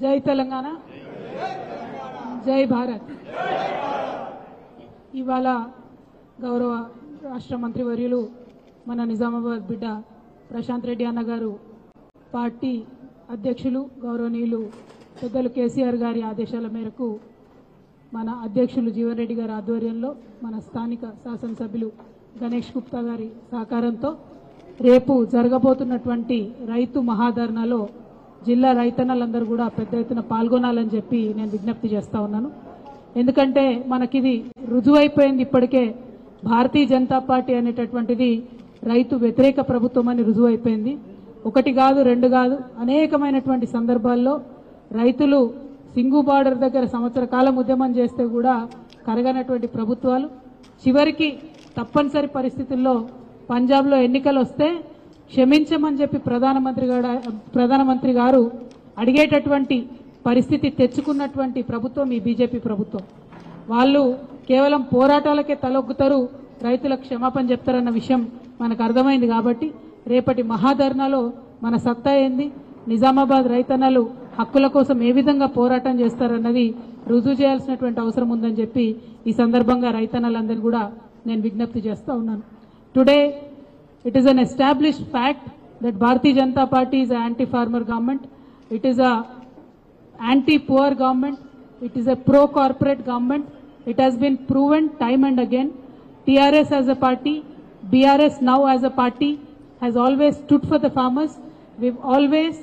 జై తెలంగాణ, జై భారత్. ఇవాళ గౌరవ రాష్ట్ర మంత్రివర్యులు మన నిజామాబాద్ బిడ్డ ప్రశాంత్ రెడ్డి అన్న గారు పార్టీ అధ్యక్షులు గౌరవనీయులు పెద్దలు కేసీఆర్ గారి ఆదేశాల మేరకు మన అధ్యక్షులు జీవన్ రెడ్డి గారి ఆధ్వర్యంలో మన స్థానిక శాసనసభ్యులు గణేష్ గుప్తా గారి సహకారంతో రేపు జరగబోతున్నటువంటి రైతు మహాధర్నాలో జిల్లా రైతన్నలందరూ కూడా పెద్ద ఎత్తున పాల్గొనాలని చెప్పి నేను విజ్ఞప్తి చేస్తా ఉన్నాను. ఎందుకంటే మనకిది రుజువైపోయింది, ఇప్పటికే భారతీయ జనతా పార్టీ అనేటటువంటిది రైతు వ్యతిరేక ప్రభుత్వం అని రుజువైపోయింది. ఒకటి కాదు, రెండు కాదు, అనేకమైనటువంటి సందర్భాల్లో రైతులు సింగు బార్డర్ దగ్గర సంవత్సర కాలం ఉద్యమం చేస్తే కూడా కరగనటువంటి ప్రభుత్వాలు చివరికి తప్పనిసరి పరిస్థితుల్లో పంజాబ్లో ఎన్నికలు వస్తే క్షమించమని చెప్పి ప్రధానమంత్రి గారు అడిగేటటువంటి పరిస్థితి తెచ్చుకున్నటువంటి ప్రభుత్వం ఈ బీజేపీ ప్రభుత్వం. వాళ్ళు కేవలం పోరాటాలకే తలొగ్గుతారు, రైతులకు క్షమాపణ చెప్తారన్న విషయం మనకు అర్థమైంది. కాబట్టి రేపటి మహాధర్నాలో మన సత్తా ఏంది, నిజామాబాద్ రైతన్నలు హక్కుల కోసం ఏ విధంగా పోరాటం చేస్తారన్నది రుజువు చేయాల్సినటువంటి అవసరం ఉందని చెప్పి ఈ సందర్భంగా రైతన్నలందరూ కూడా నేను విజ్ఞప్తి చేస్తా ఉన్నాను. Today it is an established fact that Bharatiya Janata Party is an anti-farmer government. It is a anti-poor government. It is a pro-corporate government. It has been proven time and again. TRS as a party, BRS now as a party has always stood for the farmers. We've always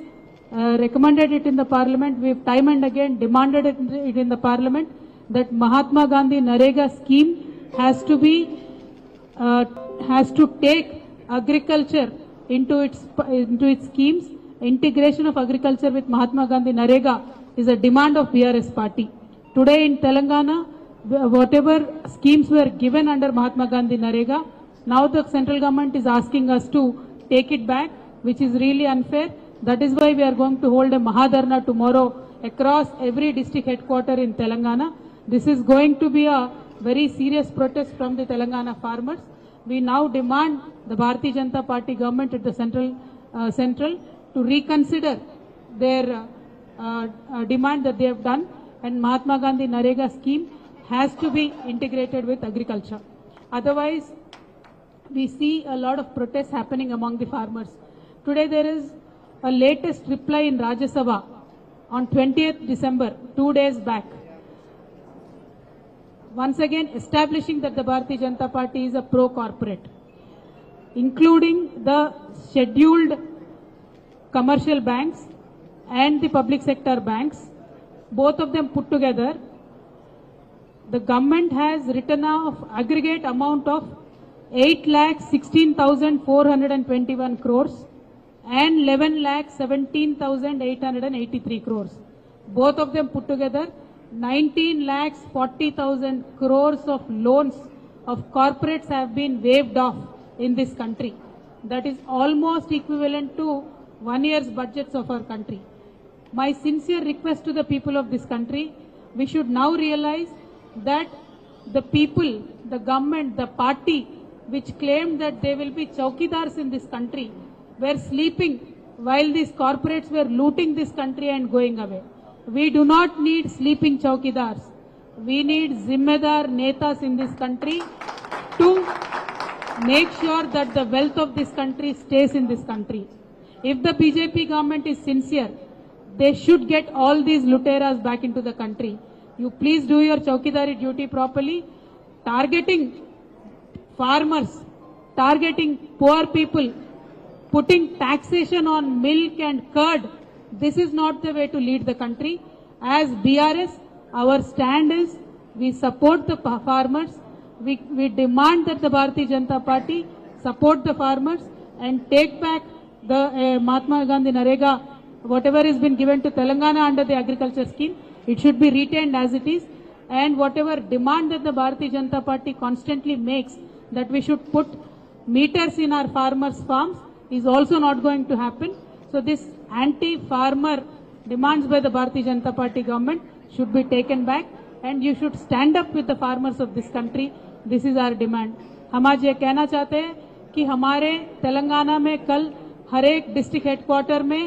recommended it in the parliament. We've time and again demanded it in the parliament that Mahatma Gandhi Narega scheme has to take agriculture into its schemes. Integration of agriculture with Mahatma Gandhi Narega is a demand of BRS party. Today in Telangana, whatever schemes were given under Mahatma Gandhi Narega, now the central government is asking us to take it back, which is really unfair. That is why we are going to hold a Mahadharna tomorrow across every district headquarter in Telangana. This is going to be a very serious protest from the Telangana farmers. We now demand the Bharatiya Janata Party government at the central to reconsider their demand that they have done, and Mahatma Gandhi Narega scheme has to be integrated with agriculture. Otherwise, we see a lot of protests happening among the farmers. Today there is a latest reply in Rajya Sabha on 20th December, 2 days back, once again establishing that the Bharatiya Janata Party is a pro-corporate, including the scheduled commercial banks and the public sector banks, both of them put together. The government has written off aggregate amount of 8,16,421 crores and 11,17,883 crores. Both of them put together 19,40,000 crores of loans of corporates have been waived off in this country. That is almost equivalent to 1 year's budgets of our country. My sincere request to the people of this country, we should now realize that the people, the government, the party which claimed that they will be chowkidars in this country were sleeping while these corporates were looting this country and going away. We do not need sleeping chowkidars. We need zimmedar netas in this country to make sure that the wealth of this country stays in this country. If the BJP government is sincere, they should get all these luteras back into the country. You please do your chowkidari duty properly. Targeting farmers, targeting poor people, putting taxation on milk and curd, this is not the way to lead the country. As BRS, our stand is we support the farmers. We demand that the Bharatiya Janata Party support the farmers and take back the Mahatma Gandhi Narega, whatever has been given to Telangana under the agriculture scheme, it should be retained as it is. And whatever demand that the Bharatiya Janata Party constantly makes, that we should put meters in our farmers' farms, is also not going to happen. So this anti-farmer demands by the Bharatiya Janata Party government should be taken back, and you should stand up with the farmers of this country. This is our demand. हम आज ये कहना चाहते हैं कि हमारे तेलंगाना में कल हर एक डिस्ट्रिक्ट हेडक्वार्टर में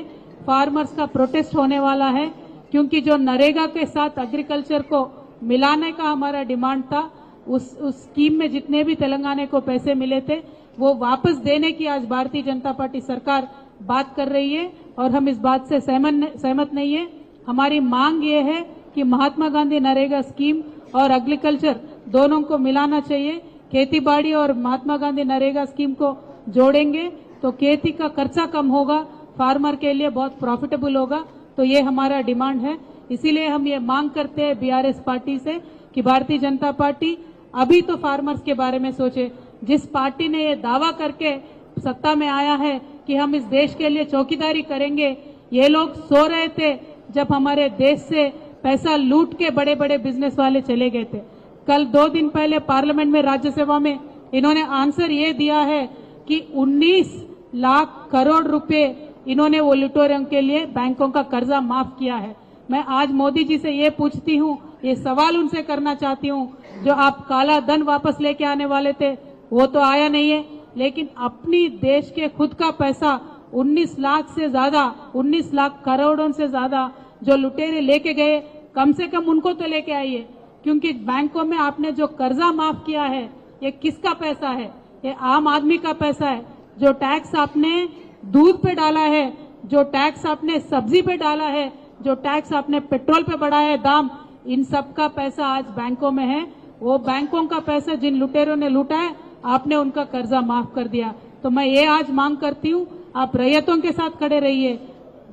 फार्मर्स का प्रोटेस्ट होने वाला है, क्योंकि जो नरेगा के साथ एग्रीकल्चर को मिलाने का हमारा डिमांड था, उस स्कीम में जितने भी तेलंगाना को पैसे मिले थे वो वापस देने की आज भारतीय जनता पार्टी सरकार बात कर रही है और हम इस बात से सहमत नहीं है। हमारी मांग ये है कि महात्मा गांधी नरेगा स्कीम और एग्रीकल्चर दोनों को मिलाना चाहिए। खेतीबाड़ी और महात्मा गांधी नरेगा स्कीम को जोड़ेंगे तो खेती का खर्चा कम होगा, फार्मर के लिए बहुत प्रॉफिटेबल होगा। तो ये हमारा डिमांड है। इसीलिए हम ये मांग करते हैं बीआरएस पार्टी से कि भारतीय जनता पार्टी अभी तो फार्मर्स के बारे में सोचे। जिस पार्टी ने ये दावा करके सत्ता में आया है कि हम इस देश के लिए चौकीदारी करेंगे, ये लोग सो रहे थे जब हमारे देश से पैसा लूट के बड़े बड़े बिजनेस वाले चले गए थे। कल 2 दिन पहले पार्लियामेंट में राज्यसभा में इन्होंने आंसर ये दिया है कि 19 लाख करोड़ रुपए इन्होंने वो लुटेरों के लिए बैंकों का कर्जा माफ किया है। मैं आज मोदी जी से ये पूछती हूँ, ये सवाल उनसे करना चाहती हूँ, जो आप काला धन वापस लेके आने वाले थे वो तो आया नहीं है, लेकिन अपनी देश के खुद का पैसा 19 लाख से ज्यादा, 19 लाख करोड़ों से ज्यादा जो लुटेरे लेके गए, कम से कम उनको तो लेके आइए। क्योंकि बैंकों में आपने जो कर्जा माफ किया है ये किसका पैसा है? ये आम आदमी का पैसा है। जो टैक्स आपने दूध पे डाला है, जो टैक्स आपने सब्जी पे डाला है, जो टैक्स आपने पेट्रोल पे बढ़ाया है दाम, इन सब का पैसा आज बैंकों में है। वो बैंकों का पैसा जिन लुटेरों ने लूटा है, आपने उनका कर्जा माफ कर दिया। तो मैं ये आज मांग करती हूँ, आप रैयतों के साथ खड़े रहिए,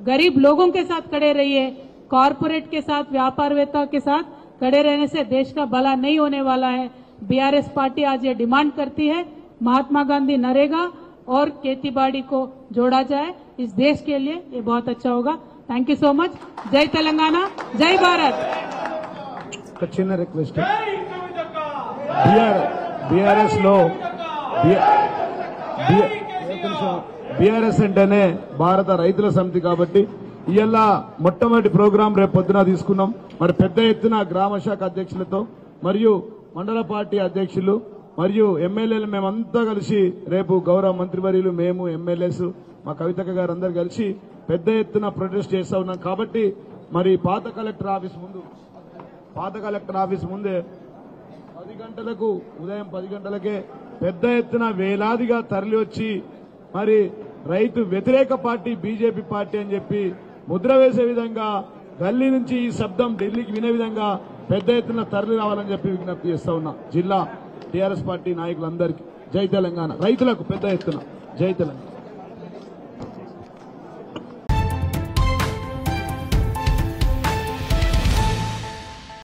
गरीब लोगों के साथ खड़े रहिए, कॉरपोरेट के साथ, व्यापारवेत्ता के साथ खड़े रहने से देश का भला नहीं होने वाला है। बीआरएस पार्टी आज ये डिमांड करती है महात्मा गांधी नरेगा और खेतीबाड़ी को जोड़ा जाए। इस देश के लिए ये बहुत अच्छा होगा। Thank you so much. जय तेलंगाना, जय भारत। चिन्ह रिक्वेस्ट बीआरएस లో బీఆర్ఎస్ అంటేనే భారత రైతుల సమితి కాబట్టి ఇవాళ మొట్టమొదటి ప్రోగ్రాం రేపు పొద్దున తీసుకున్నాం. మరి పెద్ద ఎత్తున గ్రామ శాఖ అధ్యక్షులతో మరియు మండల పార్టీ అధ్యక్షులు మరియు ఎమ్మెల్యేలు మేమంతా కలిసి రేపు గౌరవ మంత్రివర్యులు, మేము ఎమ్మెల్యేస్, మా కవితక్క గారు అందరు కలిసి పెద్ద ఎత్తున ప్రొటెస్ట్ చేస్తా ఉన్నాం. కాబట్టి మరి పాత కలెక్టర్ ఆఫీస్ ముందే 10 గంటలకు, ఉదయం 10 గంటలకే పెద్ద ఎత్తున వేలాదిగా తరలి వచ్చి మరి రైతు వ్యతిరేక పార్టీ బీజేపీ పార్టీ అని చెప్పి ముద్ర వేసే విధంగా, గల్లీ నుంచి ఈ శబ్దం ఢిల్లీకి వినే విధంగా పెద్ద ఎత్తున తరలి రావాలని చెప్పి విజ్ఞప్తి చేస్తా ఉన్నా జిల్లా టీఆర్ఎస్ పార్టీ నాయకులందరికీ. జై తెలంగాణ. రైతులకు పెద్ద ఎత్తున జై తెలంగాణ.